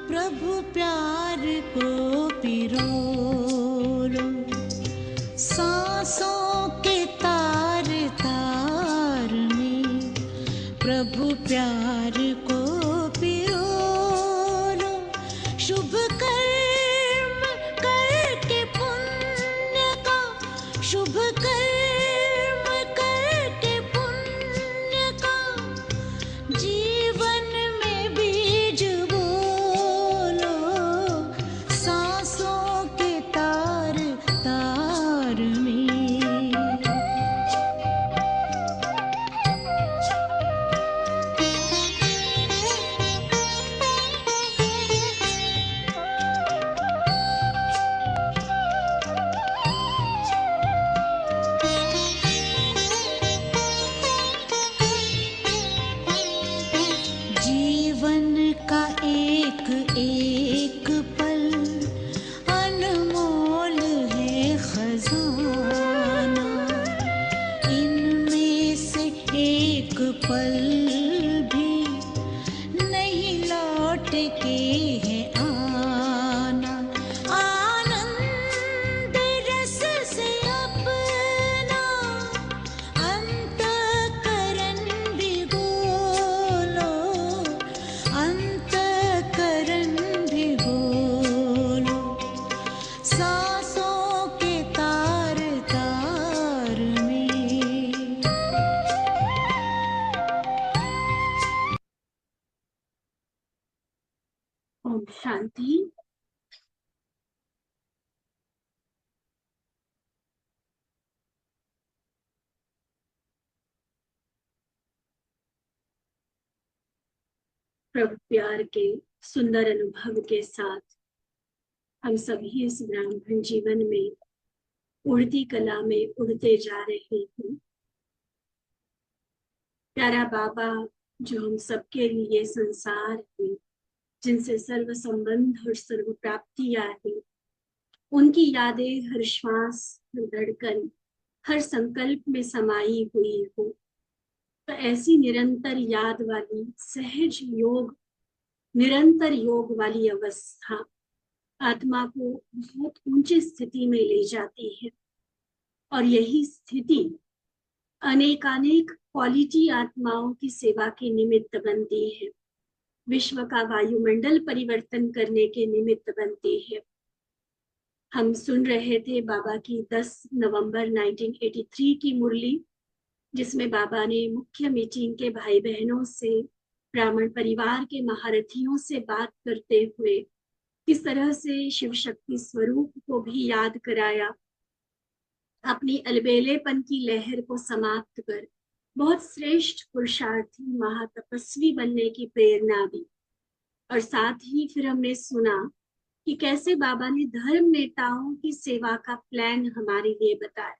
प्रभु प्यार को पिरो सांसों के तार तार में, प्रभु प्यार को पिरो शुभ कर्म करके पुण्य का, शुभ कर्म करके पुण्य का जीवन में बीज बोलो सांसों के तार तार में। जीवन का एक एक पल अनमोल है खजाना, इनमें से एक पल भी नहीं लौट के है आना। आनंद रस से अपना अंतःकरण भिगोलो, अंतःकरण भिगोलो सांसों के तार तार में। ओम शांति। प्रभु प्यार के सुंदर अनुभव के साथ हम सभी इस ब्राह्मण जीवन में उड़ती कला में उड़ते जा रहे हैं। प्यारा बाबा जो हम सबके लिए संसार है, जिनसे सर्व संबंध और सर्व प्राप्तियां हैं, उनकी यादें हर श्वास, हर धड़कन, हर संकल्प में समाई हुई हो, तो ऐसी निरंतर याद वाली सहज योग, निरंतर योग वाली अवस्था आत्मा को बहुत ऊंची स्थिति में ले जाती है। और यही स्थिति अनेकानेक क्वालिटी आत्माओं की सेवा के निमित्त बनती है, विश्व का वायुमंडल परिवर्तन करने के निमित्त बनती है। हम सुन रहे थे बाबा की 10 नवंबर 1983 की मुरली, जिसमें बाबा ने मुख्य मीटिंग के भाई बहनों से, ब्राह्मण परिवार के महारथियों से बात करते हुए किस तरह से शिव शक्ति स्वरूप को भी याद कराया, अपनी अलबेलेपन की लहर को समाप्त कर बहुत श्रेष्ठ पुरुषार्थी महातपस्वी बनने की प्रेरणा दी। और साथ ही फिर हमने सुना कि कैसे बाबा ने धर्म नेताओं की सेवा का प्लान हमारे लिए बताया।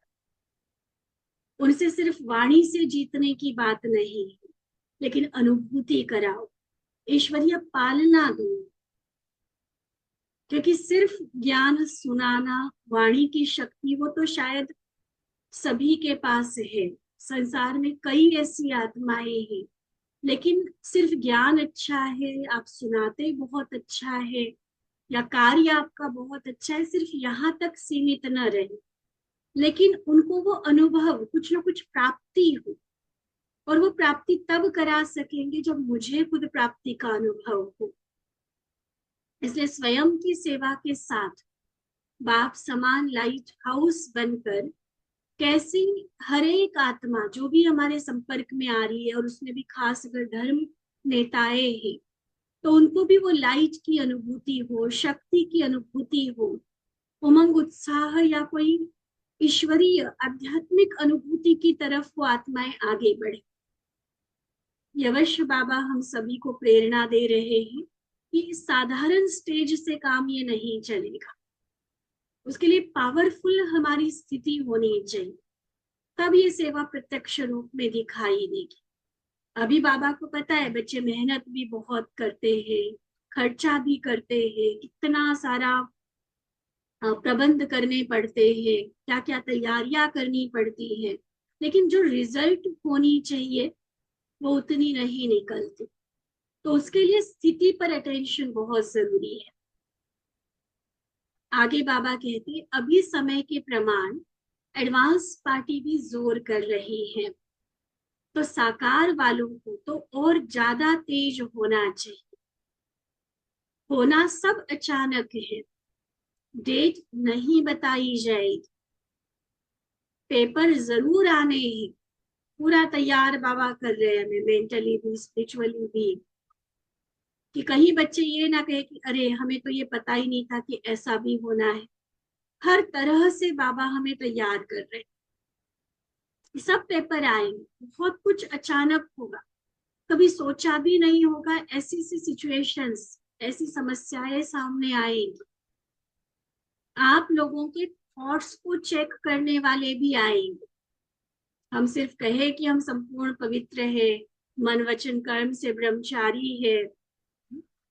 उनसे सिर्फ वाणी से जीतने की बात नहीं है, लेकिन अनुभूति कराओ, ईश्वरीय पालना दो। क्योंकि सिर्फ ज्ञान सुनाना, वाणी की शक्ति, वो तो शायद सभी के पास है। संसार में कई ऐसी आत्माएं हैं, लेकिन सिर्फ ज्ञान अच्छा है, आप सुनाते बहुत अच्छा है, या कार्य आपका बहुत अच्छा है, सिर्फ यहाँ तक सीमित न रहे, लेकिन उनको वो अनुभव, कुछ ना कुछ प्राप्ति हो। और वो प्राप्ति तब करा सकेंगे जब मुझे खुद प्राप्ति का अनुभव हो। इसलिए स्वयं की सेवा के साथ बाप समान लाइट हाउस बनकर कैसी हर एक आत्मा जो भी हमारे संपर्क में आ रही है, और उसमें भी खास अगर धर्म नेताएं हैं, तो उनको भी वो लाइट की अनुभूति हो, शक्ति की अनुभूति हो, उमंग उत्साह या कोई ईश्वरीय आध्यात्मिक अनुभूति की तरफ वो आत्माएं आगे बढ़े। अवश्य बाबा हम सभी को प्रेरणा दे रहे हैं कि साधारण स्टेज से काम ये नहीं चलेगा, उसके लिए पावरफुल हमारी स्थिति होनी चाहिए, तब ये सेवा प्रत्यक्ष रूप में दिखाई देगी। अभी बाबा को पता है बच्चे मेहनत भी बहुत करते हैं, खर्चा भी करते हैं, कितना सारा प्रबंध करने पड़ते हैं, क्या क्या तैयारियां करनी पड़ती है, लेकिन जो रिजल्ट होनी चाहिए वो उतनी नहीं निकलती। तो उसके लिए स्थिति पर अटेंशन बहुत जरूरी है। आगे बाबा कहते, अभी समय के प्रमाण एडवांस पार्टी भी जोर कर रही है, तो साकार वालों को तो और ज्यादा तेज होना चाहिए। होना सब अचानक है, डेट नहीं बताई जाएगी, पेपर जरूर आने हैं। पूरा तैयार बाबा कर रहे हैं हमें, मेंटली भी स्पिरिचुअली भी, कि कहीं बच्चे ये ना कहे कि अरे हमें तो ये पता ही नहीं था कि ऐसा भी होना है। हर तरह से बाबा हमें तैयार कर रहे हैं। सब पेपर आएंगे, बहुत कुछ अचानक होगा, कभी सोचा भी नहीं होगा, ऐसी सी सिचुएशंस, ऐसी समस्याएं सामने आएंगी। आप लोगों के थॉट्स को चेक करने वाले भी आएंगे। हम सिर्फ कहे कि हम संपूर्ण पवित्र है, मन वचन कर्म से ब्रह्मचारी है,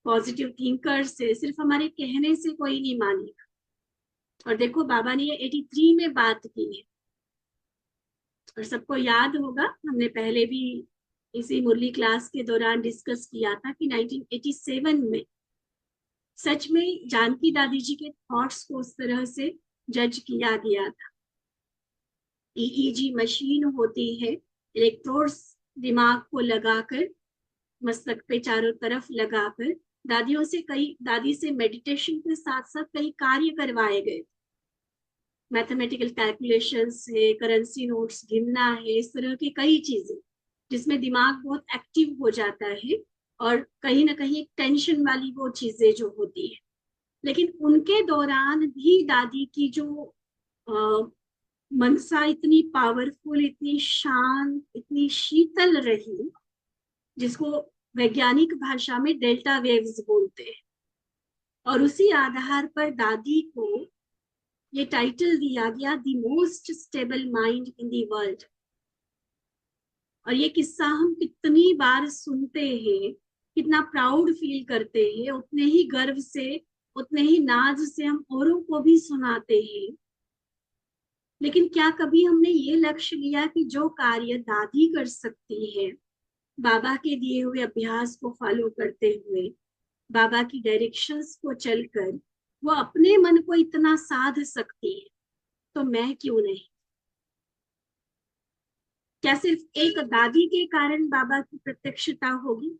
पॉजिटिव थिंकर्स है, सिर्फ हमारे कहने से कोई नहीं मानेगा। और देखो बाबा ने ये 83 में बात की है, और सबको याद होगा, हमने पहले भी इसी मुरली क्लास के दौरान डिस्कस किया था कि 1987 में सच में जानकी दादी जी के थॉट्स को उस तरह से जज किया गया था। ईईजी मशीन होती है, इलेक्ट्रोड्स दिमाग को लगाकर, मस्तक पे चारों तरफ लगाकर दादी से मेडिटेशन के साथ साथ कई कार्य करवाए गए। मैथमेटिकल कैलकुलेशंस है, करेंसी नोट्स गिनना है, इस तरह की कई चीजें जिसमें दिमाग बहुत एक्टिव हो जाता है, और कहीं ना कहीं टेंशन वाली वो चीजें जो होती है। लेकिन उनके दौरान भी दादी की जो मनसा इतनी पावरफुल, इतनी शांत, इतनी शीतल रही, जिसको वैज्ञानिक भाषा में डेल्टा वेव्स बोलते हैं। और उसी आधार पर दादी को ये टाइटल दिया गया, the most stable mind in the world. और ये किस्सा हम कितनी बार सुनते हैं, कितना प्राउड फील करते हैं, उतने ही गर्व से, उतने ही नाज से हम औरों को भी सुनाते हैं। लेकिन क्या कभी हमने ये लक्ष्य लिया कि जो कार्य दादी कर सकती है, बाबा के दिए हुए अभ्यास को फॉलो करते हुए, बाबा की डायरेक्शंस को चलकर वो अपने मन को इतना साध सकती है, तो मैं क्यों नहीं? क्या सिर्फ एक दादी के कारण बाबा की प्रत्यक्षता होगी?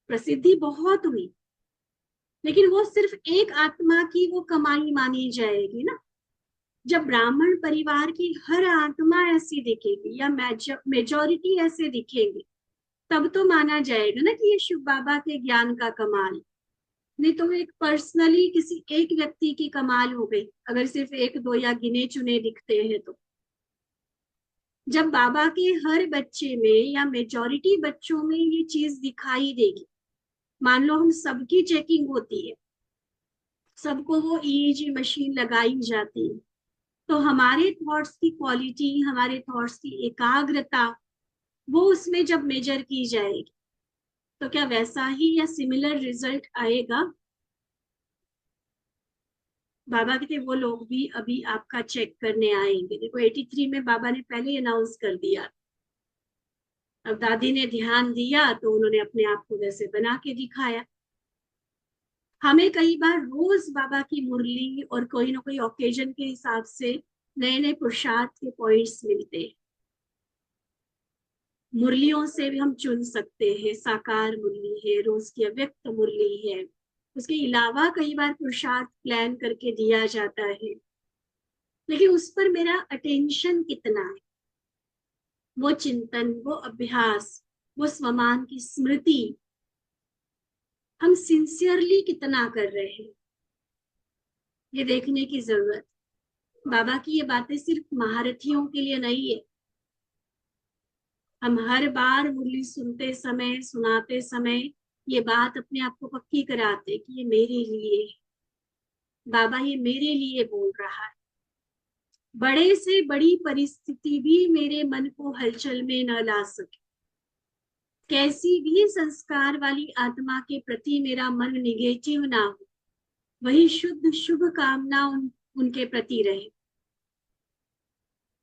प्रसिद्धि बहुत हुई, लेकिन वो सिर्फ एक आत्मा की वो कमाई मानी जाएगी ना। जब ब्राह्मण परिवार की हर आत्मा ऐसी दिखेगी या मेजोरिटी ऐसे दिखेंगे, तब तो माना जाएगा ना कि ये शिव बाबा के ज्ञान का कमाल। नहीं तो एक पर्सनली किसी एक व्यक्ति की कमाल हो गई, अगर सिर्फ एक दो या गिने चुने दिखते हैं तो। जब बाबा के हर बच्चे में या मेजोरिटी बच्चों में ये चीज दिखाई देगी, मान लो हम सबकी चेकिंग होती है, सबको वो ईईजी मशीन लगाई जाती है, तो हमारे थॉट्स की क्वालिटी, हमारे थॉट्स की एकाग्रता, वो उसमें जब मेजर की जाएगी, तो क्या वैसा ही या सिमिलर रिजल्ट आएगा? बाबा कहते वो लोग भी अभी आपका चेक करने आएंगे। देखो 83 में बाबा ने पहले ही अनाउंस कर दिया। अब दादी ने ध्यान दिया तो उन्होंने अपने आप को वैसे बना के दिखाया। हमें कई बार रोज बाबा की मुरली और कोई ना कोई ओकेजन के हिसाब से नए नए पुरुषार्थ के पॉइंट्स मिलते हैं। मुरलियों से भी हम चुन सकते हैं, साकार मुरली है, रोज की अव्यक्त मुरली है, उसके अलावा कई बार पुरुषार्थ प्लान करके दिया जाता है। लेकिन उस पर मेरा अटेंशन कितना है, वो चिंतन, वो अभ्यास, वो स्वमान की स्मृति हम सिंसियरली कितना कर रहे हैं, ये देखने की जरूरत। बाबा की ये बातें सिर्फ महारथियों के लिए नहीं है। हम हर बार मुरली सुनते समय, सुनाते समय ये बात अपने आप को पक्की कराते कि ये मेरे लिए है, बाबा ये मेरे लिए बोल रहा है। बड़े से बड़ी परिस्थिति भी मेरे मन को हलचल में न ला सके, कैसी भी संस्कार वाली आत्मा के प्रति मेरा मन निगेटिव ना हो, वही शुद्ध शुभ कामना उनके प्रति रहे।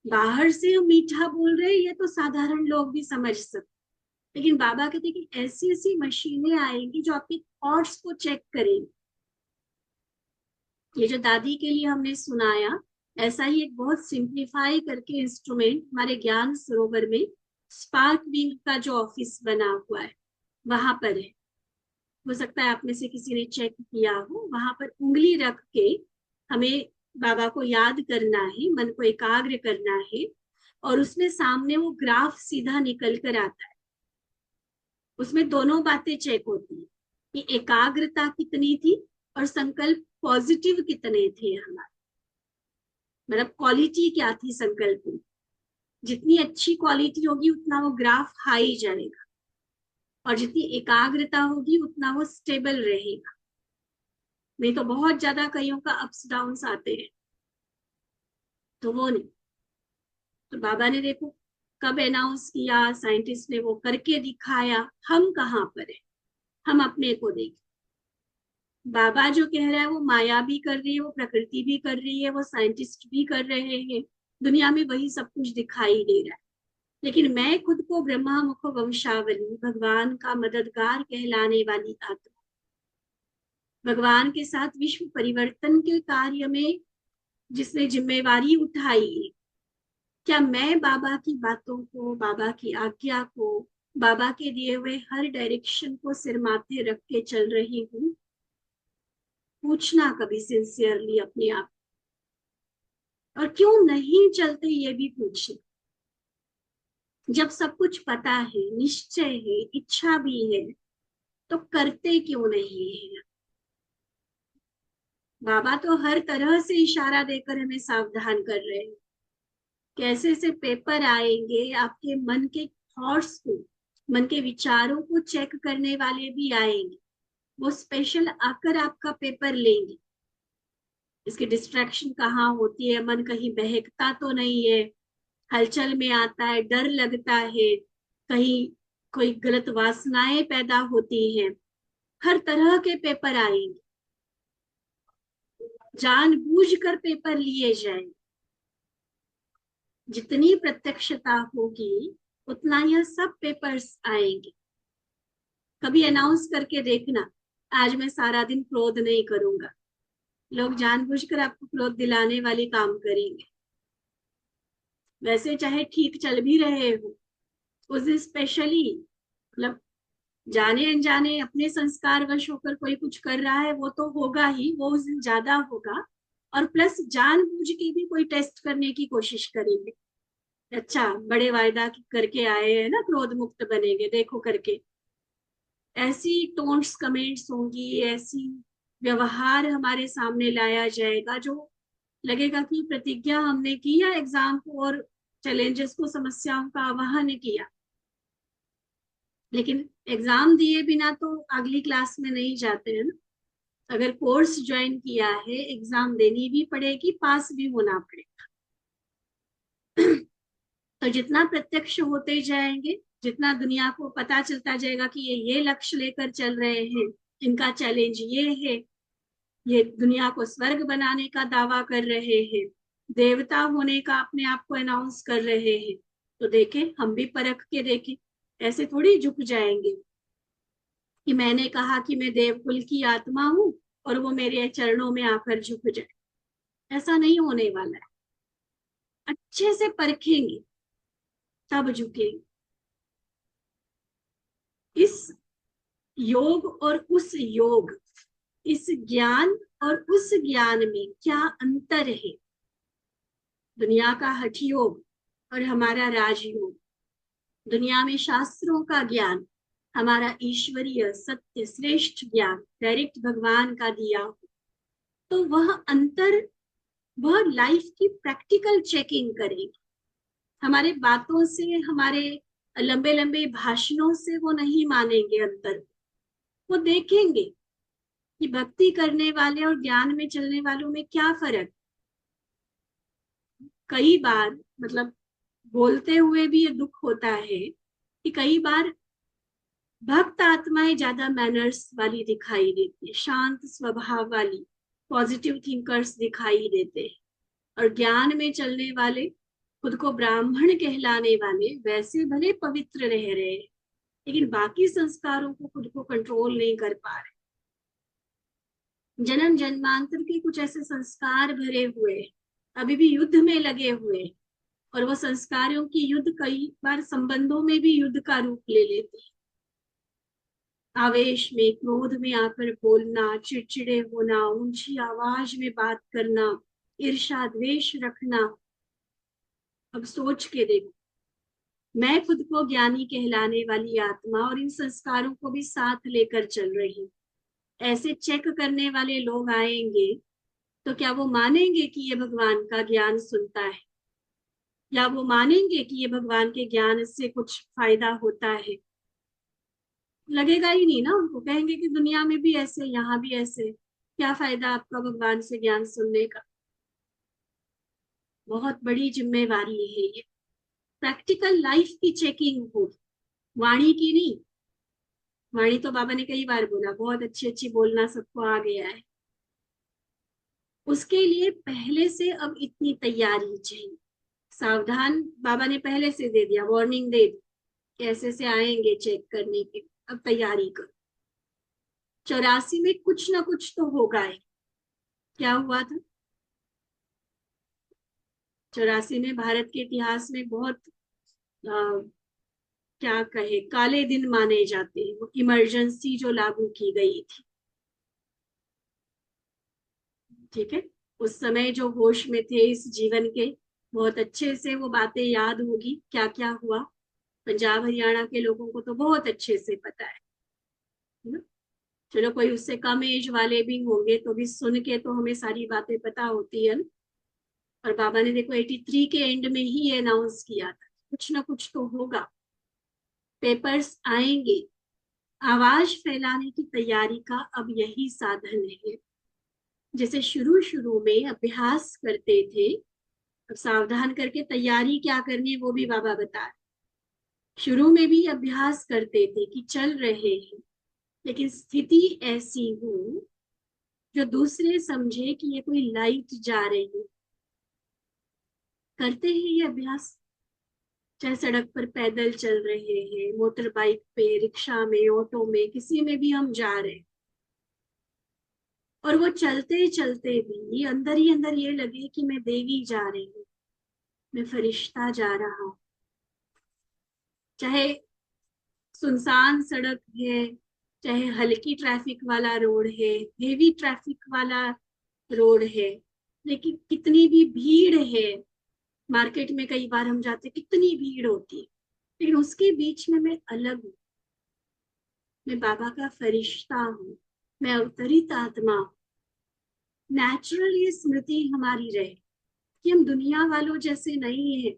बाहर से हम मीठा बोल रहे हैं, ये तो साधारण लोग भी समझ सकते, लेकिन बाबा कहते हैं कि ऐसी ऐसी मशीनें आएंगी जो आपके थॉट्स को चेक करेंगी। ये जो दादी के लिए हमने सुनाया, ऐसा ही एक बहुत सिंप्लीफाई करके इंस्ट्रूमेंट हमारे ज्ञान सरोवर में स्पार्क विंग का जो ऑफिस बना हुआ है वहां पर है। हो सकता है आप में से किसी ने चेक किया हो। वहां पर उंगली रख के हमें बाबा को याद करना है, मन को एकाग्र करना है, और उसमें सामने वो ग्राफ सीधा निकल कर आता है। उसमें दोनों बातें चेक होती है कि एकाग्रता कितनी थी और संकल्प पॉजिटिव कितने थे हमारे, मतलब क्वालिटी क्या थी संकल्प में। जितनी अच्छी क्वालिटी होगी उतना वो ग्राफ हाई जाएगा, और जितनी एकाग्रता होगी उतना वो स्टेबल रहेगा। नहीं तो बहुत ज्यादा कईयों का अप्स डाउन आते हैं, तो वो नहीं। तो बाबा ने देखो कब अनाउंस किया, साइंटिस्ट ने वो करके दिखाया। हम कहाँ पर है, हम अपने को देखें। बाबा जो कह रहा है वो माया भी कर रही है, वो प्रकृति भी कर रही है, वो साइंटिस्ट भी कर रहे हैं। दुनिया में वही सब कुछ दिखाई दे रहा है। लेकिन मैं खुद को ब्रह्मा मुख वंशावली, भगवान का मददगार कहलाने वाली आत्मा, भगवान के साथ विश्व परिवर्तन के कार्य में जिसने जिम्मेवारी उठाई है, क्या मैं बाबा की बातों को, बाबा की आज्ञा को, बाबा के दिए हुए हर डायरेक्शन को सिर माथे रख के चल रही हूँ? पूछना कभी सिंसियरली अपने आप। और क्यों नहीं चलते ये भी पूछना। जब सब कुछ पता है, निश्चय है, इच्छा भी है, तो करते क्यों नहीं है? बाबा तो हर तरह से इशारा देकर हमें सावधान कर रहे हैं। कैसे से पेपर आएंगे, आपके मन के थॉट्स को, मन के विचारों को चेक करने वाले भी आएंगे। वो स्पेशल आकर आपका पेपर लेंगे। इसकी डिस्ट्रैक्शन कहाँ होती है, मन कहीं बहकता तो नहीं है, हलचल में आता है, डर लगता है, कहीं कोई गलत वासनाएं पैदा होती हैं। हर तरह के पेपर आएंगे, जानबूझकर पेपर लिए जाएंगे। जितनी प्रत्यक्षता होगी उतना यह सब पेपर्स आएंगे। कभी अनाउंस करके देखना, आज मैं सारा दिन क्रोध नहीं करूंगा। लोग जानबूझकर आपको क्रोध दिलाने वाले काम करेंगे। वैसे चाहे ठीक चल भी रहे हो, उस दिन स्पेशली, मतलब जाने अनजाने अपने संस्कार वश होकर कोई कुछ कर रहा है, वो तो होगा ही, वो उस दिन ज्यादा होगा। और प्लस जानबूझ के भी कोई टेस्ट करने की कोशिश करेंगे। अच्छा, बड़े वायदा करके आए हैं ना, क्रोध मुक्त बनेंगे, देखो करके। ऐसी टोन्स कमेंट्स होंगी, ऐसी व्यवहार हमारे सामने लाया जाएगा जो लगेगा कि प्रतिज्ञा हमने की या एग्जाम को और चैलेंजेस को, समस्याओं का आवाहन किया। लेकिन एग्जाम दिए बिना तो अगली क्लास में नहीं जाते हैं ना। अगर कोर्स ज्वाइन किया है, एग्जाम देनी भी पड़ेगी, पास भी होना पड़ेगा। तो जितना प्रत्यक्ष होते जाएंगे, जितना दुनिया को पता चलता जाएगा कि ये लक्ष्य लेकर चल रहे हैं, इनका चैलेंज ये है, ये दुनिया को स्वर्ग बनाने का दावा कर रहे हैं, देवता होने का अपने आप को अनाउंस कर रहे हैं, तो देखें, हम भी परख के देखें। ऐसे थोड़ी झुक जाएंगे कि मैंने कहा कि मैं देवकुल की आत्मा हूं और वो मेरे चरणों में आकर झुक जाए। ऐसा नहीं होने वाला है। अच्छे से परखेंगे तब झुकेंगे। इस योग और उस योग, इस ज्ञान और उस ज्ञान में क्या अंतर है? दुनिया का हठ योग और हमारा राजयोग। दुनिया में शास्त्रों का ज्ञान, हमारा ईश्वरीय सत्य श्रेष्ठ ज्ञान डायरेक्ट भगवान का दिया हो। तो वह अंतर, वह लाइफ की प्रैक्टिकल चेकिंग करेगी। हमारे बातों से, हमारे लंबे लंबे भाषणों से वो नहीं मानेंगे अंतर। वो देखेंगे कि भक्ति करने वाले और ज्ञान में चलने वालों में क्या फर्क। कई बार, मतलब बोलते हुए भी ये दुख होता है कि कई बार भक्त आत्माएं ज्यादा मैनर्स वाली दिखाई देती है, शांत स्वभाव वाली, पॉजिटिव थिंकर्स दिखाई देते हैं। और ज्ञान में चलने वाले, खुद को ब्राह्मण कहलाने वाले, वैसे भले पवित्र रह रहे हैं, लेकिन बाकी संस्कारों को खुद को कंट्रोल नहीं कर पा रहे। जन्म जन्मांतर के कुछ ऐसे संस्कार भरे हुए, अभी भी युद्ध में लगे हुए, और वो संस्कारों की युद्ध कई बार संबंधों में भी युद्ध का रूप ले लेती है। आवेश में, क्रोध में आकर बोलना, चिड़चिड़े होना, ऊंची आवाज में बात करना, ईर्ष्या द्वेष रखना। अब सोच के देखो, मैं खुद को ज्ञानी कहलाने वाली आत्मा और इन संस्कारों को भी साथ लेकर चल रही हूँ। ऐसे चेक करने वाले लोग आएंगे तो क्या वो मानेंगे कि ये भगवान का ज्ञान सुनता है, या वो मानेंगे कि ये भगवान के ज्ञान से कुछ फायदा होता है? लगेगा ही नहीं ना। उनको कहेंगे कि दुनिया में भी ऐसे, यहाँ भी ऐसे, क्या फायदा आपका भगवान से ज्ञान सुनने का? बहुत बड़ी जिम्मेवारी है ये। प्रैक्टिकल लाइफ की चेकिंग हो, वाणी की नहीं। वाणी तो बाबा ने कई बार बोला, बहुत अच्छी अच्छी बोलना सबको आ गया है। उसके लिए पहले से अब इतनी तैयारी चाहिए। सावधान बाबा ने पहले से दे दिया, वार्निंग दे दी, कैसे से आएंगे चेक करने के, अब तैयारी करो। 84 में कुछ ना कुछ तो होगा है। क्या हुआ था 84 में? भारत के इतिहास में बहुत क्या कहे, काले दिन माने जाते हैं। वो इमरजेंसी जो लागू की गई थी, ठीक है, उस समय जो होश में थे इस जीवन के, बहुत अच्छे से वो बातें याद होगी, क्या क्या हुआ। पंजाब हरियाणा के लोगों को तो बहुत अच्छे से पता है ना? चलो, कोई उससे कम एज वाले भी होंगे तो भी सुन के तो हमें सारी बातें पता होती है ना। और बाबा ने देखो 83 के एंड में ही ये अनाउंस किया था, कुछ ना कुछ तो होगा, पेपर्स आएंगे। आवाज फैलाने की तैयारी का अब यही साधन है। जैसे शुरू शुरू में अभ्यास करते थे, अब सावधान करके तैयारी क्या करनी है वो भी बाबा बता रहे। शुरू में भी अभ्यास करते थे कि चल रहे हैं, लेकिन स्थिति ऐसी हो जो दूसरे समझे कि ये कोई लाइट जा रही है। करते हैं ये अभ्यास, चाहे सड़क पर पैदल चल रहे हैं, मोटर बाइक पे, रिक्शा में, ऑटो में, किसी में भी हम जा रहे हैं, और वो चलते चलते भी अंदर ही अंदर ये लगे कि मैं देवी जा रही हूँ, मैं फरिश्ता जा रहा हूँ। चाहे सुनसान सड़क है, चाहे हल्की ट्रैफिक वाला रोड है, हेवी ट्रैफिक वाला रोड है, लेकिन कितनी भी भीड़ है, मार्केट में कई बार हम जाते, कितनी भीड़ होती है, लेकिन उसके बीच में मैं अलग हूँ। मैं बाबा का फरिश्ता हूँ, मैं अवतरित आत्मा हूँ। नेचुरल ये स्मृति हमारी रहे कि हम दुनिया वालों जैसे नहीं है।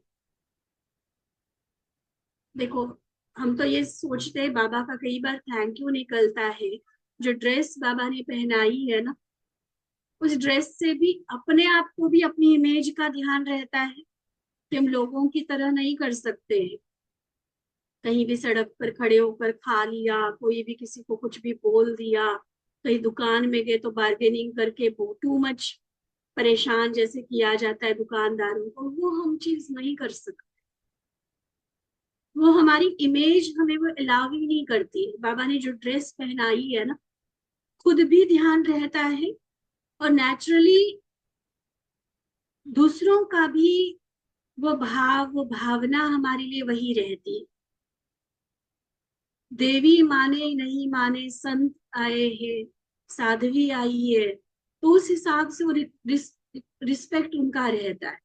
देखो, हम तो ये सोचते हैं, बाबा का कई बार थैंक यू निकलता है। जो ड्रेस बाबा ने पहनाई है ना, उस ड्रेस से भी अपने आप को भी अपनी इमेज का ध्यान रहता है कि हम लोगों की तरह नहीं कर सकते हैं। कहीं भी सड़क पर खड़े होकर खा लिया, कोई भी किसी को कुछ भी बोल दिया, कहीं दुकान में गए तो बार्गेनिंग करके टू मच परेशान जैसे किया जाता है दुकानदारों को, वो हम चीज नहीं कर सकते। वो हमारी इमेज हमें वो अलाउ ही नहीं करती है। बाबा ने जो ड्रेस पहनाई है ना, खुद भी ध्यान रहता है, और नेचुरली दूसरों का भी वो भाव, वो भावना हमारे लिए वही रहती है। देवी माने नहीं माने, संत आए हैं, साध्वी आई है, तो उस हिसाब से वो रिस्पेक्ट उनका रहता है।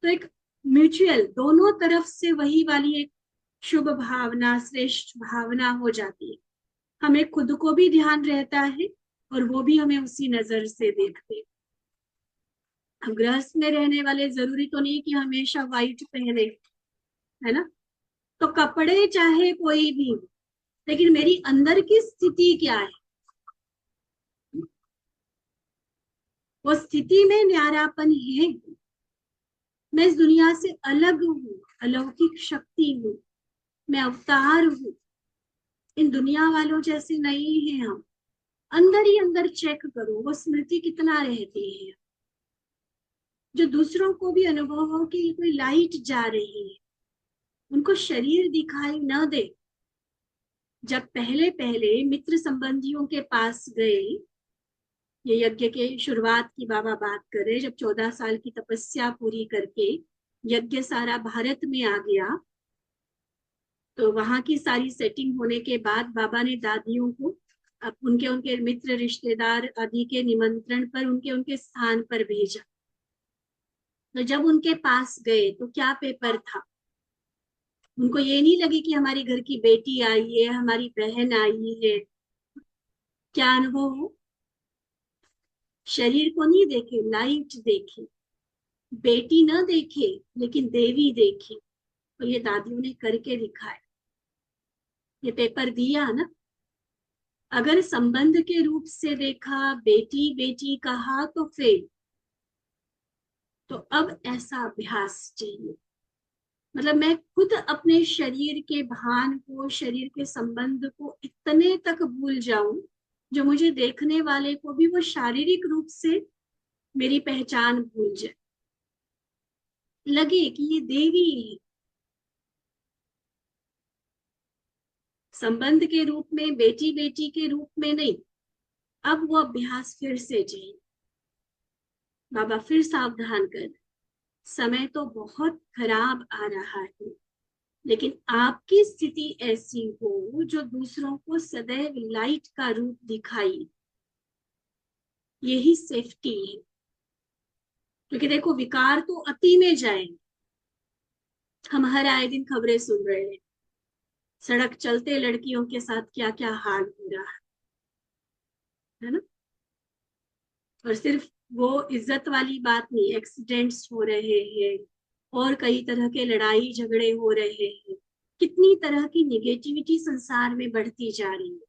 तो एक म्यूचुअल, दोनों तरफ से वही वाली एक शुभ भावना, श्रेष्ठ भावना हो जाती है। हमें खुद को भी ध्यान रहता है, और वो भी हमें उसी नजर से देखते हैं। हम गृहस्थ में रहने वाले जरूरी तो नहीं कि हमेशा व्हाइट पहने, है ना? तो कपड़े चाहे कोई भी हो, लेकिन मेरी अंदर की स्थिति क्या है, वो स्थिति में न्यारापन है। मैं इस दुनिया से अलग हूँ, अलौकिक शक्ति हूँ, मैं अवतार हूँ, इन दुनिया वालों जैसे नहीं है हम। अंदर ही अंदर चेक करो वो स्मृति कितना रहती है, जो दूसरों को भी अनुभव हो कि ये कोई लाइट जा रही है, उनको शरीर दिखाई न दे, जब पहले पहले मित्र संबंधियों के पास गए, ये यज्ञ के शुरुआत की बाबा बात कर रहे, जब 14 साल की तपस्या पूरी करके यज्ञ सारा भारत में आ गया, तो वहां की सारी सेटिंग होने के बाद बाबा ने दादियों को उनके उनके मित्र रिश्तेदार आदि के निमंत्रण पर उनके उनके स्थान पर भेजा। तो जब उनके पास गए तो क्या पेपर था, उनको ये नहीं लगे कि हमारी घर की बेटी आई है, हमारी बहन आई है। क्या अनुभव हो, शरीर को नहीं देखे, लाइट देखे, बेटी न देखे लेकिन देवी देखी। और ये दादियों ने करके दिखाया, ये पेपर दिया ना। अगर संबंध के रूप से देखा, बेटी बेटी कहा तो फेल। तो अब ऐसा अभ्यास चाहिए, मतलब मैं खुद अपने शरीर के भान को, शरीर के संबंध को इतने तक भूल जाऊं जो मुझे देखने वाले को भी वो शारीरिक रूप से मेरी पहचान भूल जाए, लगे कि ये देवी है। संबंध के रूप में, बेटी बेटी के रूप में नहीं। अब वो अभ्यास फिर से चाहिए। बाबा फिर सावधान कर, समय तो बहुत खराब आ रहा है, लेकिन आपकी स्थिति ऐसी हो जो दूसरों को सदैव लाइट का रूप दिखाई, यही सेफ्टी है। क्योंकि देखो, विकार तो अति में जाएंगे। हम हर आए दिन खबरें सुन रहे हैं, सड़क चलते लड़कियों के साथ क्या क्या हाल हो रहा है ना। और सिर्फ वो इज्जत वाली बात नहीं, एक्सीडेंट्स हो रहे हैं और कई तरह के लड़ाई झगड़े हो रहे हैं। कितनी तरह की निगेटिविटी संसार में बढ़ती जा रही है,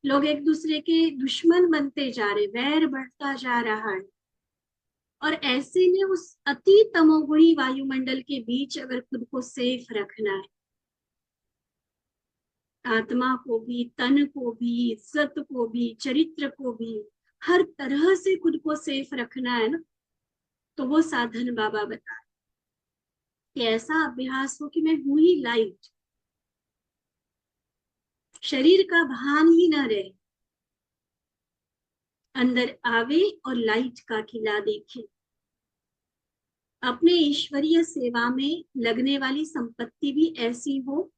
लोग एक दूसरे के दुश्मन बनते जा रहे, वैर बढ़ता जा रहा है। और ऐसे में उस अति तमोगुणी वायुमंडल के बीच अगर खुद को सेफ रखना है, आत्मा को भी, तन को भी, इज्जत को भी, चरित्र को भी, हर तरह से खुद को सेफ रखना है ना, तो वो साधन बाबा बता कि ऐसा अभ्यास हो कि मैं हूं ही लाइट, शरीर का भान ही न रहे, अंदर आवे और लाइट का किला देखे। अपने ईश्वरीय सेवा में लगने वाली संपत्ति भी ऐसी हो।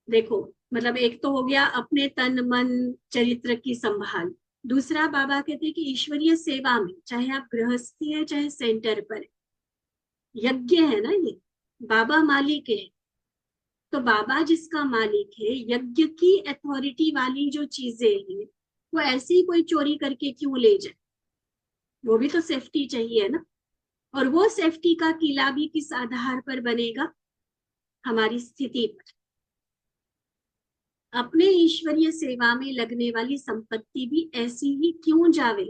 देखो, मतलब एक तो हो गया अपने तन मन चरित्र की संभाल, दूसरा बाबा कहते हैं कि ईश्वरीय सेवा में, चाहे आप गृहस्थी है चाहे सेंटर पर है, यज्ञ है ना ये, बाबा मालिक है। तो बाबा जिसका मालिक है, यज्ञ की अथॉरिटी वाली जो चीजें हैं वो ऐसे ही कोई चोरी करके क्यों ले जाए, वो भी तो सेफ्टी चाहिए ना। और वो सेफ्टी का किला भी किस आधार पर बनेगा, हमारी स्थिति पर। अपने ईश्वरीय सेवा में लगने वाली संपत्ति भी ऐसी ही क्यों जावे।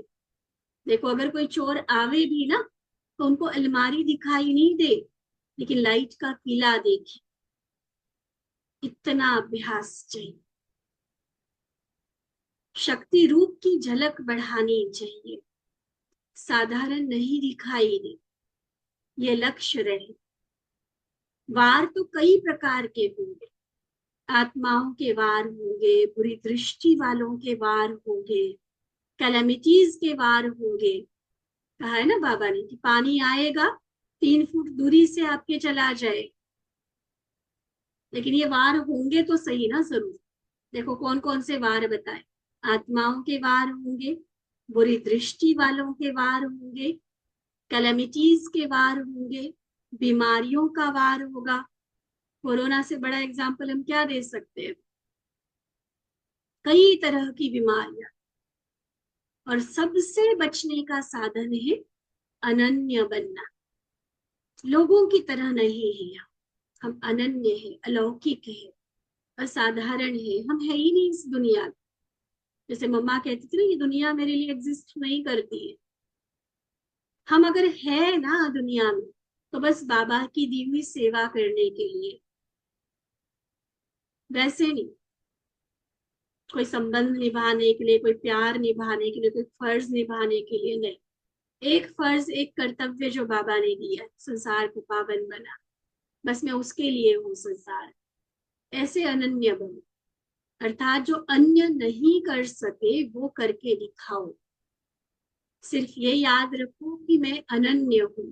देखो, अगर कोई चोर आवे भी ना तो उनको अलमारी दिखाई नहीं दे, लेकिन लाइट का किला देखे। इतना अभ्यास चाहिए, शक्ति रूप की झलक बढ़ानी चाहिए, साधारण नहीं दिखाई दे, ये लक्ष्य रहे। वार तो कई प्रकार के होंगे, आत्माओं के वार होंगे, बुरी दृष्टि वालों के वार होंगे, कैलेमिटीज के वार होंगे। कहा है ना बाबा ने कि पानी आएगा 3 फुट दूरी से आपके चला जाए, लेकिन ये वार होंगे तो सही ना जरूर। देखो कौन कौन से वार बताए, आत्माओं के वार होंगे, बुरी दृष्टि वालों के वार होंगे, कैलेमिटीज के वार होंगे, बीमारियों का वार होगा। कोरोना से बड़ा एग्जाम्पल हम क्या दे सकते हैं, कई तरह की बीमारियां। और सबसे बचने का साधन है अनन्य बनना। लोगों की तरह नहीं है हम अनन्य है, अलौकिक है, असाधारण है। हम है ही नहीं इस दुनिया। जैसे मम्मा कहती थी ना, ये दुनिया मेरे लिए एग्जिस्ट नहीं करती है। हम अगर है ना दुनिया में तो बस बाबा की दी हुई सेवा करने के लिए, वैसे नहीं कोई संबंध निभाने के लिए, कोई प्यार निभाने के लिए, कोई फर्ज निभाने के लिए नहीं। एक फर्ज, एक कर्तव्य जो बाबा ने दिया, संसार को पावन बना, बस मैं उसके लिए हूँ संसार। ऐसे अनन्य बनो, अर्थात जो अन्य नहीं कर सके वो करके दिखाओ। सिर्फ ये याद रखो कि मैं अनन्य हूं,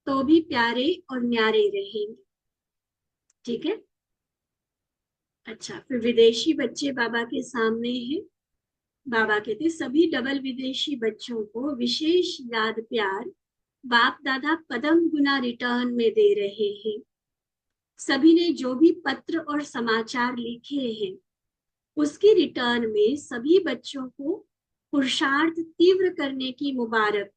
तो भी प्यारे और न्यारे रहेंगे। ठीक है। अच्छा, फिर विदेशी बच्चे बाबा के सामने हैं। बाबा कहते सभी डबल विदेशी बच्चों को विशेष याद प्यार बाप दादा पदम गुना रिटर्न में दे रहे हैं। सभी ने जो भी पत्र और समाचार लिखे हैं उसकी रिटर्न में सभी बच्चों को पुरुषार्थ तीव्र करने की मुबारक।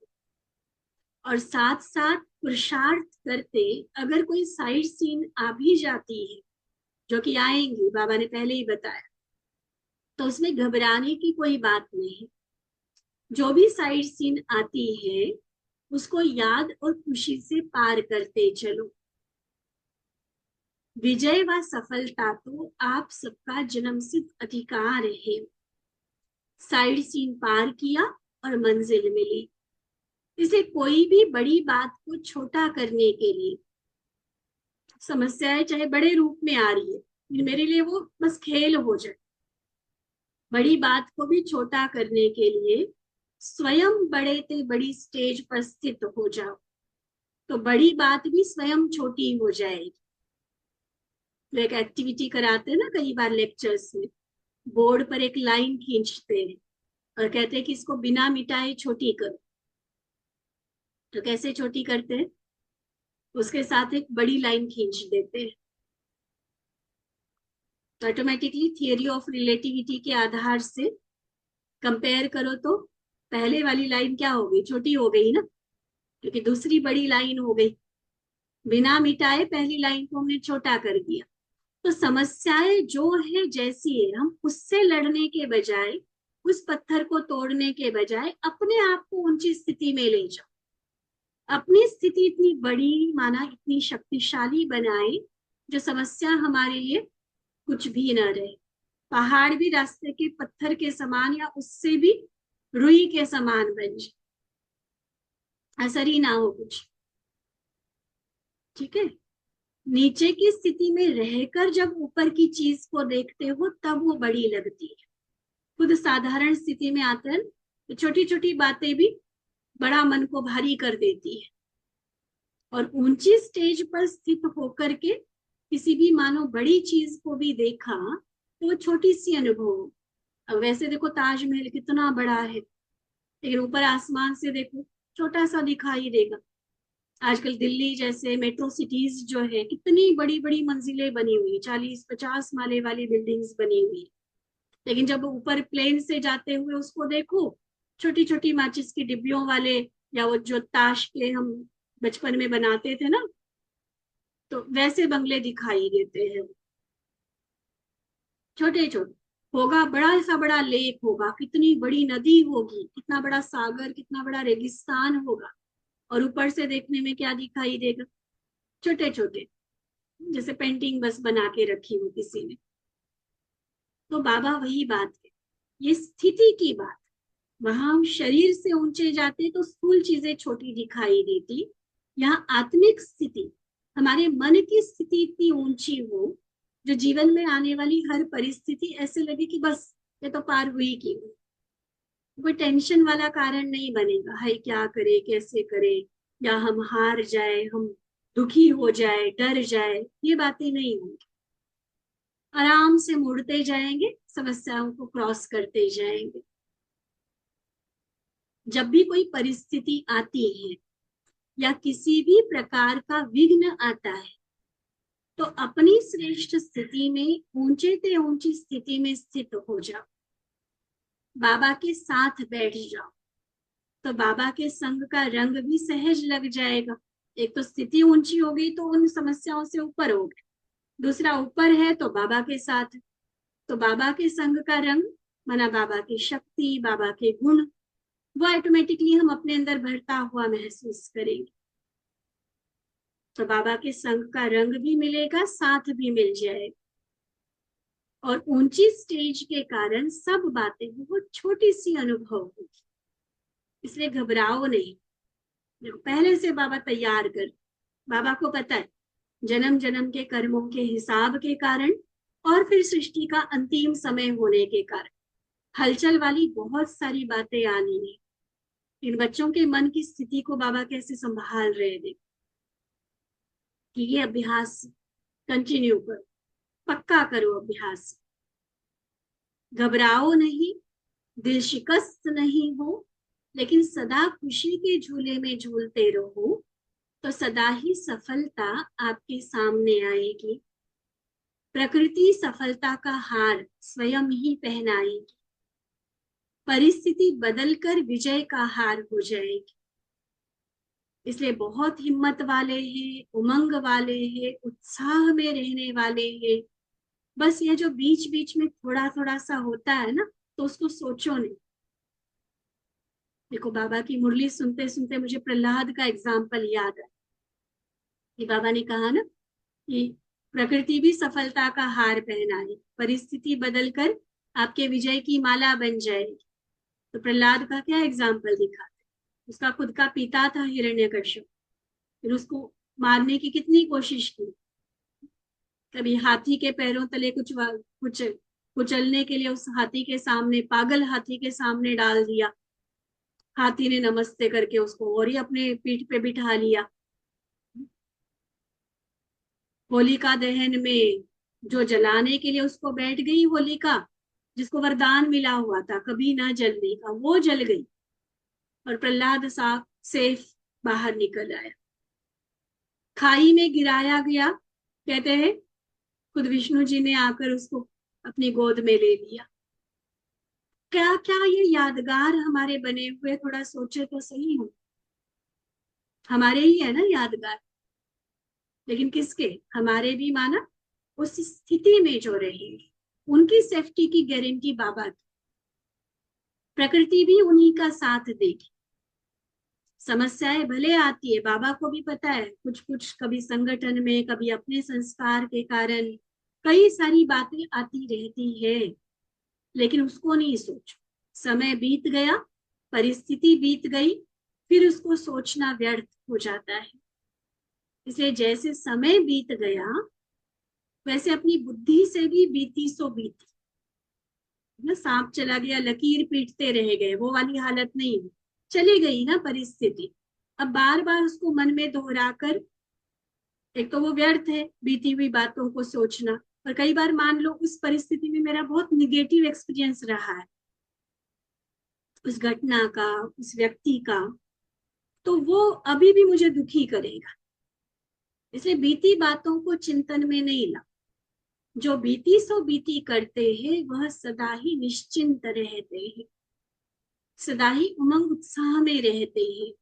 और साथ साथ पुरुषार्थ करते अगर कोई साइड सीन आ भी जाती है, जो कि आएंगी, बाबा ने पहले ही बताया, तो उसमें घबराने की कोई बात नहीं। जो भी साइड सीन आती है उसको याद और खुशी से पार करते चलो। विजय व सफलता तो आप सबका जन्मसिद्ध अधिकार है। साइड सीन पार किया और मंजिल मिली। इसे कोई भी बड़ी बात को छोटा करने के लिए, समस्याएं चाहे बड़े रूप में आ रही है, मेरे लिए वो बस खेल हो जाए। बड़ी बात को भी छोटा करने के लिए स्वयं बड़े ते बड़ी स्टेज पर स्थित हो जाओ, तो बड़ी बात भी स्वयं छोटी हो जाएगी। तो एक एक्टिविटी कराते हैं ना कई बार लेक्चर्स में, बोर्ड पर एक लाइन खींचते हैं और कहते हैं कि इसको बिना मिटाए छोटी करो। तो कैसे छोटी करते हैं? उसके साथ एक बड़ी लाइन खींच देते हैं। तो ऑटोमेटिकली थियरी ऑफ रिलेटिविटी के आधार से कंपेयर करो तो पहले वाली लाइन क्या हो गई? छोटी हो गई ना, क्योंकि दूसरी बड़ी लाइन हो गई। बिना मिटाए पहली लाइन को हमने छोटा कर दिया। तो समस्याएं जो है जैसी है, हम उससे लड़ने के बजाय, उस पत्थर को तोड़ने के बजाय अपने आप को ऊंची स्थिति में ले जाओ। अपनी स्थिति इतनी बड़ी माना, इतनी शक्तिशाली बनाए जो समस्या हमारे लिए कुछ भी न रहे। पहाड़ भी रास्ते के पत्थर के समान या उससे भी रुई के समान बन जाए, असर ही ना हो कुछ। ठीक है। नीचे की स्थिति में रहकर जब ऊपर की चीज को देखते हो तब वो बड़ी लगती है। खुद साधारण स्थिति में आते हैं तो छोटी छोटी बातें भी बड़ा मन को भारी कर देती है। और ऊंची स्टेज पर स्थित होकर के किसी भी मानो बड़ी चीज को भी देखा तो वो छोटी सी अनुभव। अब वैसे देखो ताजमहल कितना बड़ा है, लेकिन ऊपर आसमान से देखो छोटा सा दिखाई देगा। आजकल दिल्ली जैसे मेट्रो सिटीज जो है, कितनी बड़ी बड़ी मंजिलें बनी हुई, 40-50 माले वाली बिल्डिंग्स बनी हुई, लेकिन जब ऊपर प्लेन से जाते हुए उसको देखो, छोटी छोटी माचिस की डिब्बियों वाले, या वो जो ताश के हम बचपन में बनाते थे ना, तो वैसे बंगले दिखाई देते हैं। छोटे छोटे होगा, बड़ा सा बड़ा लेक होगा, कितनी बड़ी नदी होगी, कितना बड़ा सागर, कितना बड़ा रेगिस्तान होगा, और ऊपर से देखने में क्या दिखाई देगा? छोटे छोटे, जैसे पेंटिंग बस बना के रखी हो किसी ने। तो बाबा वही बात है, ये स्थिति की बात। वहां हम शरीर से ऊंचे जाते तो स्थूल चीजें छोटी दिखाई देती। यहाँ आत्मिक स्थिति, हमारे मन की स्थिति इतनी ऊंची हो जो जीवन में आने वाली हर परिस्थिति ऐसे लगे कि बस ये तो पार हुई की हुई। कोई टेंशन वाला कारण नहीं बनेगा, हाय क्या करे, कैसे करे, या हम हार जाए, हम दुखी हो जाए, डर जाए, ये बातें नहीं होंगी। आराम से मुड़ते जाएंगे, समस्याओं को क्रॉस करते जाएंगे। जब भी कोई परिस्थिति आती है या किसी भी प्रकार का विघ्न आता है, तो अपनी श्रेष्ठ स्थिति में, ऊंचे से ऊंची स्थिति में स्थित हो जाओ। बाबा के साथ बैठ जाओ, तो बाबा के संग का रंग भी सहज लग जाएगा। एक तो स्थिति ऊंची हो गई तो उन समस्याओं से ऊपर हो गए, दूसरा ऊपर है तो बाबा के साथ, तो बाबा के संग का रंग माना बाबा की शक्ति, बाबा के गुण, वो ऑटोमेटिकली हम अपने अंदर भरता हुआ महसूस करेंगे। तो बाबा के संग का रंग भी मिलेगा, साथ भी मिल जाएगा। और ऊंची स्टेज के कारण सब बातें बहुत छोटी सी अनुभव होगी, इसलिए घबराओ नहीं। पहले से बाबा तैयार कर, बाबा को पता है जन्म जन्म के कर्मों के हिसाब के कारण और फिर सृष्टि का अंतिम समय होने के कारण हलचल वाली बहुत सारी बातें आनी है। इन बच्चों के मन की स्थिति को बाबा कैसे संभाल रहे थे कि ये अभ्यास कंटिन्यू करो, पक्का करो अभ्यास, घबराओ नहीं, दिल शिकस्त नहीं हो, लेकिन सदा खुशी के झूले में झूलते रहो, तो सदा ही सफलता आपके सामने आएगी। प्रकृति सफलता का हार स्वयं ही पहनाएगी, परिस्थिति बदलकर विजय का हार हो जाएगी। इसलिए बहुत हिम्मत वाले हैं, उमंग वाले हैं, उत्साह में रहने वाले हैं। बस ये जो बीच बीच में थोड़ा थोड़ा सा होता है ना, तो उसको सोचो नहीं। देखो बाबा की मुरली सुनते सुनते मुझे प्रहलाद का एग्जाम्पल याद है कि बाबा ने कहा ना कि प्रकृति भी सफलता का हार पहनाए, परिस्थिति बदलकर आपके विजय की माला बन जाएगी। तो प्रहलाद का क्या एग्जाम्पल दिखा, उसका खुद का पिता था हिरण्यकश्यप, फिर उसको मारने की कितनी कोशिश की, कभी हाथी के पैरों तले कुछ कुचलने के लिए उस हाथी के सामने, पागल हाथी के सामने डाल दिया, हाथी ने नमस्ते करके उसको और ही अपने पीठ पे बिठा लिया। होलिका दहन में जो जलाने के लिए उसको बैठ गई होलिका, जिसको वरदान मिला हुआ था कभी ना जलने का, वो जल गई और प्रहलाद साफ सेफ बाहर निकल आया। खाई में गिराया गया, कहते हैं खुद विष्णु जी ने आकर उसको अपनी गोद में ले लिया। क्या क्या ये यादगार हमारे बने हुए, थोड़ा सोचे तो सही हो, हमारे ही है ना यादगार, लेकिन किसके, हमारे भी माना उस स्थिति में जो रहेंगे उनकी सेफ्टी की गारंटी बाबा की, प्रकृति भी उन्हीं का साथ देगी। समस्याएं भले आती है, बाबा को भी पता है, कुछ कुछ कभी संगठन में, कभी अपने संस्कार के कारण कई सारी बातें आती रहती है, लेकिन उसको नहीं सोचो। समय बीत गया, परिस्थिति बीत गई, फिर उसको सोचना व्यर्थ हो जाता है। इसलिए जैसे समय बीत गया वैसे अपनी बुद्धि से भी बीती सो बीती ना, सांप चला गया लकीर पीटते रह गए, वो वाली हालत नहीं हुई, चली गई ना परिस्थिति। अब बार बार उसको मन में दोहराकर, एक तो वो व्यर्थ है बीती हुई बातों को सोचना, और कई बार मान लो उस परिस्थिति में मेरा बहुत निगेटिव एक्सपीरियंस रहा है उस घटना का, उस व्यक्ति का, तो वो अभी भी मुझे दुखी करेगा। इसलिए बीती बातों को चिंतन में नहीं ला, जो बीती सो बीती करते हैं वह सदा ही निश्चिंत रहते हैं, सदा ही उमंग उत्साह में रहते हैं।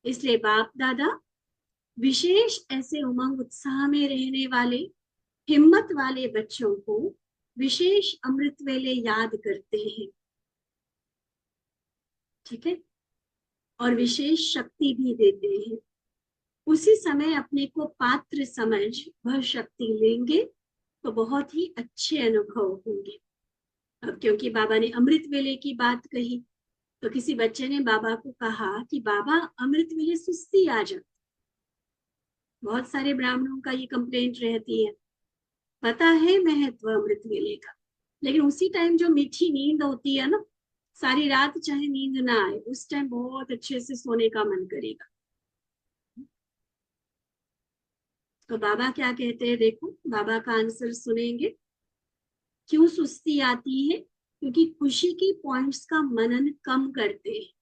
इसलिए बाप दादा विशेष ऐसे उमंग उत्साह में रहने वाले हिम्मत वाले बच्चों को विशेष अमृत वेले याद करते हैं, ठीक है, और विशेष शक्ति भी देते हैं। उसी समय अपने को पात्र समझ वह शक्ति लेंगे तो बहुत ही अच्छे अनुभव होंगे। अब क्योंकि बाबा ने अमृत वेले की बात कही, तो किसी बच्चे ने बाबा को कहा कि बाबा अमृत वेले सुस्ती आ जाती, बहुत सारे ब्राह्मणों का ये कंप्लेंट रहती है, पता है महत्व अमृत वेले का, लेकिन उसी टाइम जो मीठी नींद होती है ना, सारी रात चाहे नींद ना आए, उस टाइम बहुत अच्छे से सोने का मन करेगा। तो बाबा क्या कहते हैं, देखो बाबा का आंसर सुनेंगे। क्यों सुस्ती आती है? क्योंकि खुशी की पॉइंट्स का मनन कम करते हैं।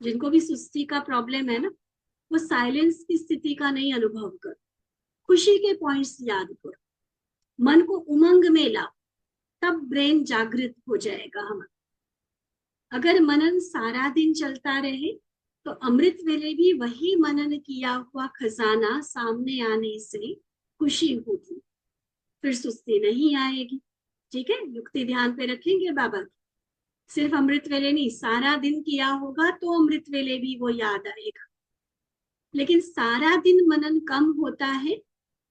जिनको भी सुस्ती का प्रॉब्लम है ना, वो साइलेंस की स्थिति का नहीं अनुभव करो, खुशी के पॉइंट्स याद करो, मन को उमंग में लाओ, तब ब्रेन जागृत हो जाएगा हमारा। अगर मनन सारा दिन चलता रहे तो अमृत वेले भी वही मनन किया हुआ खजाना सामने आने से खुशी होगी, फिर सुस्ती नहीं आएगी। ठीक है, युक्ति ध्यान पे रखेंगे बाबा की। सिर्फ अमृत वेले नहीं, सारा दिन किया होगा तो अमृत वेले भी वो याद आएगा। लेकिन सारा दिन मनन कम होता है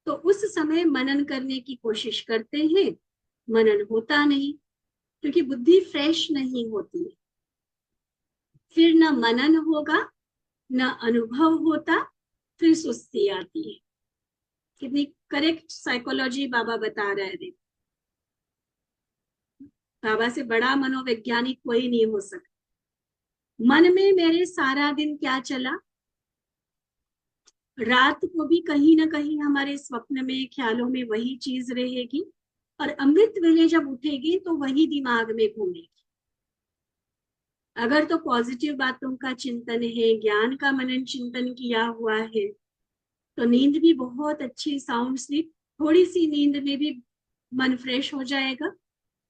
तो उस समय मनन करने की कोशिश करते हैं, मनन होता नहीं, क्योंकि बुद्धि फ्रेश नहीं होती है। फिर न मनन होगा, न अनुभव होता, फिर सुस्ती आती है। कितनी करेक्ट साइकोलॉजी बाबा बता रहे थे। बाबा से बड़ा मनोवैज्ञानिक कोई नहीं हो सकता। मन में मेरे सारा दिन क्या चला, रात को भी कहीं ना कहीं हमारे स्वप्न में ख्यालों में वही चीज रहेगी, और अमृत वेले जब उठेगी तो वही दिमाग में घूमेगी। अगर तो पॉजिटिव बातों का चिंतन है, ज्ञान का मनन चिंतन किया हुआ है, तो नींद भी बहुत अच्छी साउंड स्लीप, थोड़ी सी नींद में भी मन फ्रेश हो जाएगा,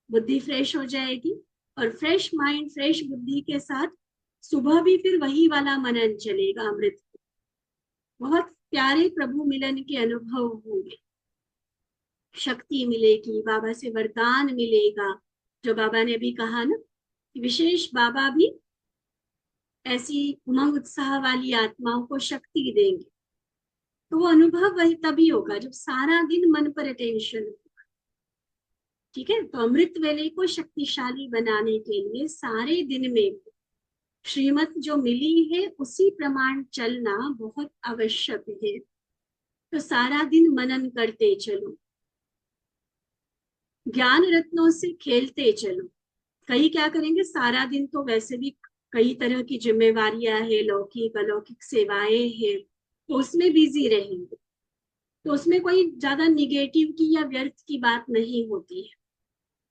बुद्धि फ्रेश हो जाएगी, और फ्रेश माइंड फ्रेश बुद्धि के साथ सुबह भी फिर वही वाला मनन चलेगा अमृत। बहुत प्यारे प्रभु मिलन के अनुभव होंगे, शक्ति मिलेगी, बाबा से वरदान मिलेगा। जो बाबा ने अभी कहा ना, विशेष बाबा भी ऐसी उमंग उत्साह वाली आत्माओं को शक्ति देंगे। तो वो अनुभव वही तभी होगा जब सारा दिन मन पर अटेंशन होगा। ठीक है, तो अमृत वेले को शक्तिशाली बनाने के लिए सारे दिन में श्रीमत जो मिली है उसी प्रमाण चलना बहुत आवश्यक है। तो सारा दिन मनन करते चलो, ज्ञान रत्नों से खेलते चलो। कई क्या करेंगे, सारा दिन तो वैसे भी कई तरह की जिम्मेवारियां है, लौकिक अलौकिक सेवाएं हैं, तो उसमें बिजी रहेंगे। तो उसमें कोई ज्यादा निगेटिव की या व्यर्थ की बात नहीं होती है।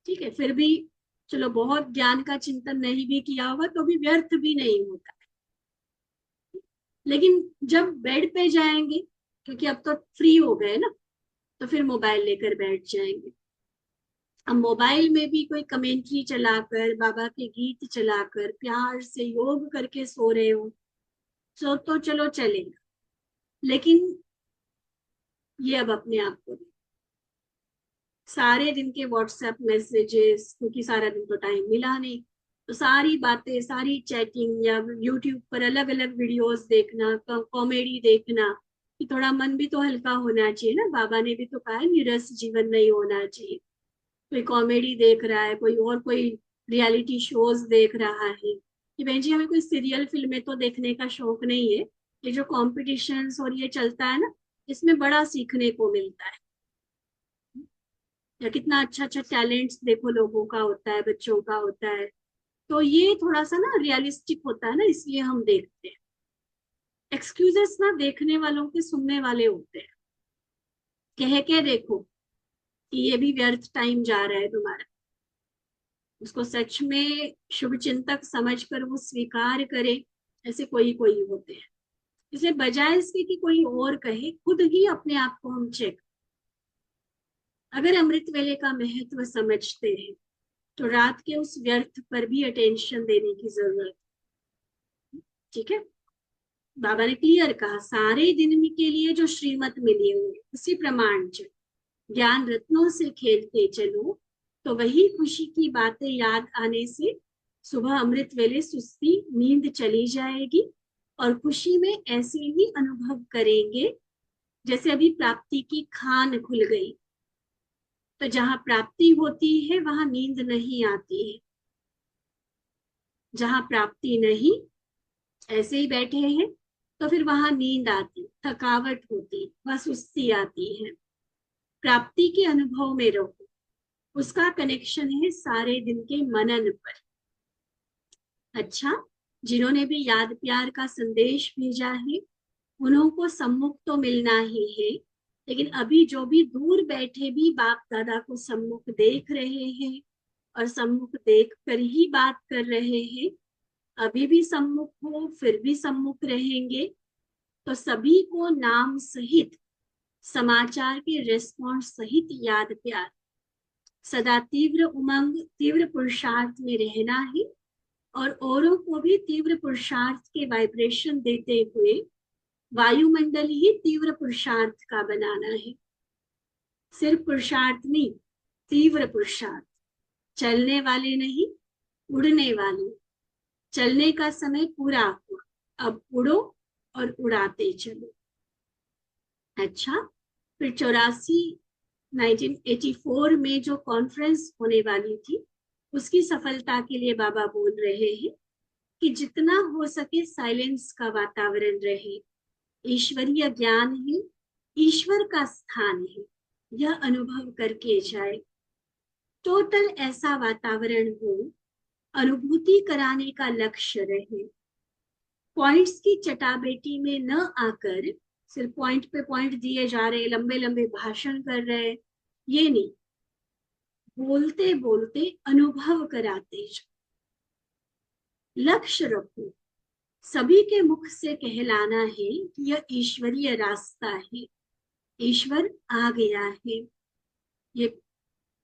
ठीक है, फिर भी चलो बहुत ज्ञान का चिंतन नहीं भी किया होगा तो भी व्यर्थ भी नहीं होता है। लेकिन जब बेड पे जाएंगे, क्योंकि अब तो फ्री हो गए ना, तो फिर मोबाइल लेकर बैठ जाएंगे। अब मोबाइल में भी कोई कमेंट्री चलाकर, बाबा के गीत चलाकर, प्यार से योग करके सो रहे हो, तो चलो चलेगा। लेकिन ये अब अपने आप को सारे दिन के व्हाट्सएप मैसेजेस, क्योंकि सारा दिन तो टाइम मिला नहीं, तो सारी बातें, सारी चैटिंग या यूट्यूब पर अलग अलग वीडियोस देखना, कॉमेडी देखना, कि थोड़ा मन भी तो हल्का होना चाहिए ना। बाबा ने भी तो कहा है नीरस जीवन नहीं होना चाहिए। कोई कॉमेडी देख रहा है, कोई और कोई रियलिटी शोज देख रहा है, कि बहन जी हमें कोई सीरियल फिल्में तो देखने का शौक नहीं है, ये जो कॉम्पिटिशन्स और ये चलता है ना, इसमें बड़ा सीखने को मिलता है। या कितना अच्छा अच्छा टैलेंट्स देखो लोगों का होता है, बच्चों का होता है। तो ये थोड़ा सा ना रियलिस्टिक होता है ना, इसलिए हम देखते हैं। एक्सक्यूजेस ना देखने वालों के सुनने वाले होते हैं, कह के देखो कि ये भी व्यर्थ टाइम जा रहा है तुम्हारा, उसको सच में शुभ चिंतक समझकर वो स्वीकार करे, ऐसे कोई कोई होते हैं। इसलिए बजाय इसके कि कोई और कहे, खुद ही अपने आप को हम चेक, अगर अमृत वेले का महत्व समझते हैं तो रात के उस व्यर्थ पर भी अटेंशन देने की जरूरत। ठीक है, बाबा ने क्लियर कहा सारे दिन के लिए जो श्रीमत मिली हुई उसी प्रमाण ज्ञान रत्नों से खेलते चलो, तो वही खुशी की बातें याद आने से सुबह अमृत वेले सुस्ती नींद चली जाएगी, और खुशी में ऐसे ही अनुभव करेंगे जैसे अभी प्राप्ति की खान खुल गई। तो जहां प्राप्ति होती है वहां नींद नहीं आती है, जहां प्राप्ति नहीं, ऐसे ही बैठे हैं, तो फिर वहां नींद आती, थकावट होती, वह सुस्ती आती है। प्राप्ति के अनुभव में रहो, उसका कनेक्शन है सारे दिन के मनन पर। अच्छा, जिन्होंने भी याद प्यार का संदेश भेजा है उन्हों को सम्मुख तो मिलना ही है, लेकिन अभी जो भी दूर बैठे भी बाप दादा को सम्मुख देख रहे हैं और सम्मुख देख कर ही बात कर रहे हैं, अभी भी सम्मुख हो फिर भी सम्मुख रहेंगे, तो सभी को नाम सहित, समाचार के रेस्पॉन्स सहित याद प्यार, सदा तीव्र उमंग तीव्र पुरुषार्थ में रहना है, और औरों को भी तीव्र पुरुषार्थ के वाइब्रेशन देते हुए वायुमंडल ही तीव्र पुरुषार्थ का बनाना है। सिर्फ पुरुषार्थ नहीं, तीव्र पुरुषार्थ, चलने वाले नहीं, उड़ने वाले। चलने का समय पूरा हुआ, अब उड़ो और उड़ाते चलो। अच्छा, फिर 1984 में जो कॉन्फ्रेंस होने वाली थी उसकी सफलता के लिए बाबा बोल रहे हैं कि जितना हो सके साइलेंस का वातावरण रहे, ईश्वरीय ज्ञान ही ईश्वर का स्थान है, यह अनुभव करके जाए। टोटल ऐसा वातावरण हो, अनुभूति कराने का लक्ष्य रहे। पॉइंट्स की चटाबेटी में न आकर सिर्फ पॉइंट पे पॉइंट दिए जा रहे, लंबे लंबे भाषण कर रहे, ये नहीं। बोलते बोलते अनुभव कराते जाओ। लक्ष्य रखो, सभी के मुख से कहलाना है कि यह ईश्वरीय रास्ता है, ईश्वर आ गया है। ये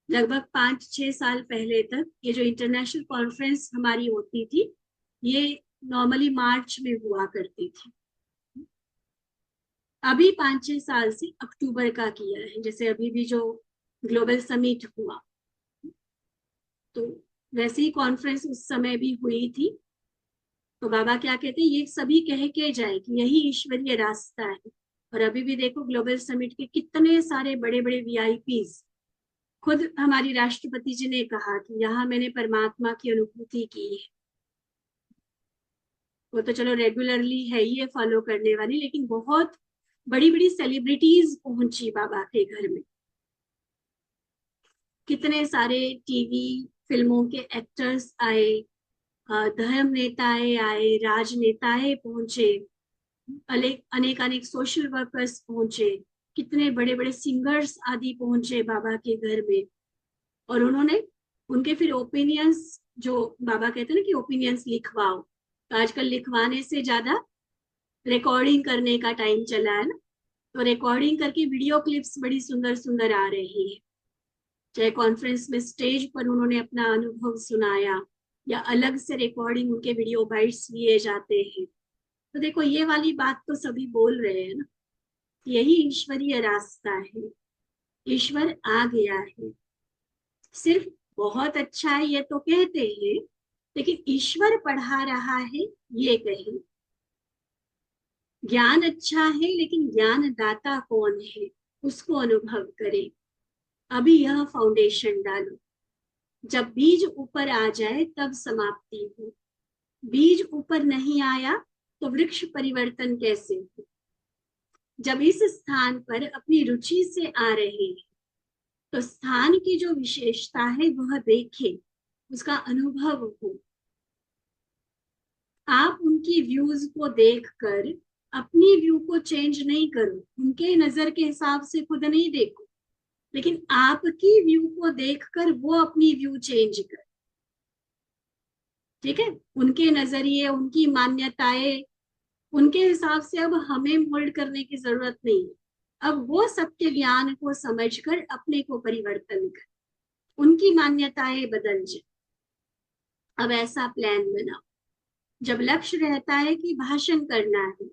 लगभग 5-6 साल पहले तक ये जो इंटरनेशनल कॉन्फ्रेंस हमारी होती थी, ये नॉर्मली मार्च में हुआ करती थी। अभी 5-6 साल से अक्टूबर का किया है। जैसे अभी भी जो ग्लोबल समिट हुआ, तो वैसे ही कॉन्फ्रेंस उस समय भी हुई थी। तो बाबा क्या कहते हैं, ये सभी कह के जाए कि यही ईश्वरीय रास्ता है। और अभी भी देखो ग्लोबल समिट के कितने सारे बड़े बड़े वीआईपीज, खुद हमारी राष्ट्रपति जी ने कहा कि यहाँ मैंने परमात्मा की अनुभूति की है। वो तो चलो रेगुलरली है ही है फॉलो करने वाली, लेकिन बहुत बड़ी बड़ी सेलिब्रिटीज पहुंची बाबा के घर में। कितने सारे टीवी फिल्मों के एक्टर्स आए, धर्म नेताएं आए, राजनेताएं पहुंचे, अनेक अनेक सोशल वर्कर्स पहुंचे, कितने बड़े बड़े सिंगर्स आदि पहुंचे बाबा के घर में। और उन्होंने उनके फिर ओपिनियंस, जो बाबा कहते हैं ना कि ओपिनियंस लिखवाओ, तो आजकल लिखवाने से ज्यादा रिकॉर्डिंग करने का टाइम चला है ना। तो रिकॉर्डिंग करके वीडियो क्लिप्स बड़ी सुंदर सुंदर आ रही है। चाहे कॉन्फ्रेंस में स्टेज पर उन्होंने अपना अनुभव सुनाया, या अलग से रिकॉर्डिंग उनके वीडियो बाइट्स लिए जाते हैं। तो देखो ये वाली बात तो सभी बोल रहे हैं ना, यही ईश्वरीय रास्ता है, ईश्वर आ गया है। सिर्फ बहुत अच्छा है ये तो कहते हैं, लेकिन ईश्वर पढ़ा रहा है ये कहें। ज्ञान अच्छा है, लेकिन ज्ञान दाता कौन है उसको अनुभव करें। अभी यह फाउंडेशन डालो, जब बीज ऊपर आ जाए तब समाप्ति हो। बीज ऊपर नहीं आया तो वृक्ष परिवर्तन कैसे हो। जब इस स्थान पर अपनी रुचि से आ रहे हैं, तो स्थान की जो विशेषता है वह देखे, उसका अनुभव हो। आप उनकी व्यूज को देखकर अपनी व्यू को चेंज नहीं करो, उनके नजर के हिसाब से खुद नहीं देखो, लेकिन आपकी व्यू को देखकर वो अपनी व्यू चेंज कर। ठीक है, उनके नजरिए, उनकी मान्यताएं, उनके हिसाब से अब हमें मोल्ड करने की जरूरत नहीं है। अब वो सत्य ज्ञान को समझकर अपने को परिवर्तन कर, उनकी मान्यताएं बदल जाए। अब ऐसा प्लान बनाओ। जब लक्ष्य रहता है कि भाषण करना है,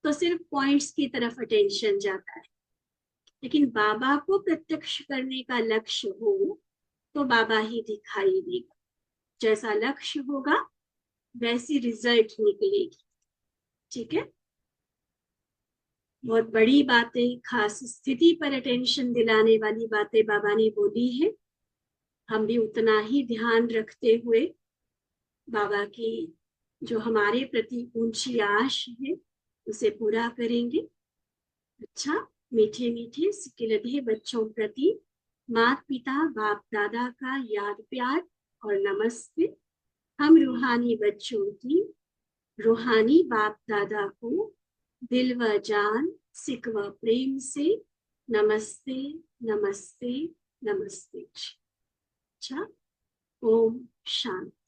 तो सिर्फ पॉइंट्स की तरफ अटेंशन जाता है। लेकिन बाबा को प्रत्यक्ष करने का लक्ष्य हो, तो बाबा ही दिखाई देगा। जैसा लक्ष्य होगा वैसी रिजल्ट निकलेगी। ठीक है, बहुत बड़ी बातें, खास स्थिति पर अटेंशन दिलाने वाली बातें बाबा ने बोली है। हम भी उतना ही ध्यान रखते हुए बाबा की जो हमारे प्रति ऊंची आश है उसे पूरा करेंगे। अच्छा, मीठे मीठे सिकिलधे बच्चों प्रति माता पिता बाप दादा का याद प्यार और नमस्ते। हम रूहानी बच्चों की रूहानी बाप दादा को दिल व जान सिक व प्रेम से नमस्ते नमस्ते नमस्ते। अच्छा, ओम शांति।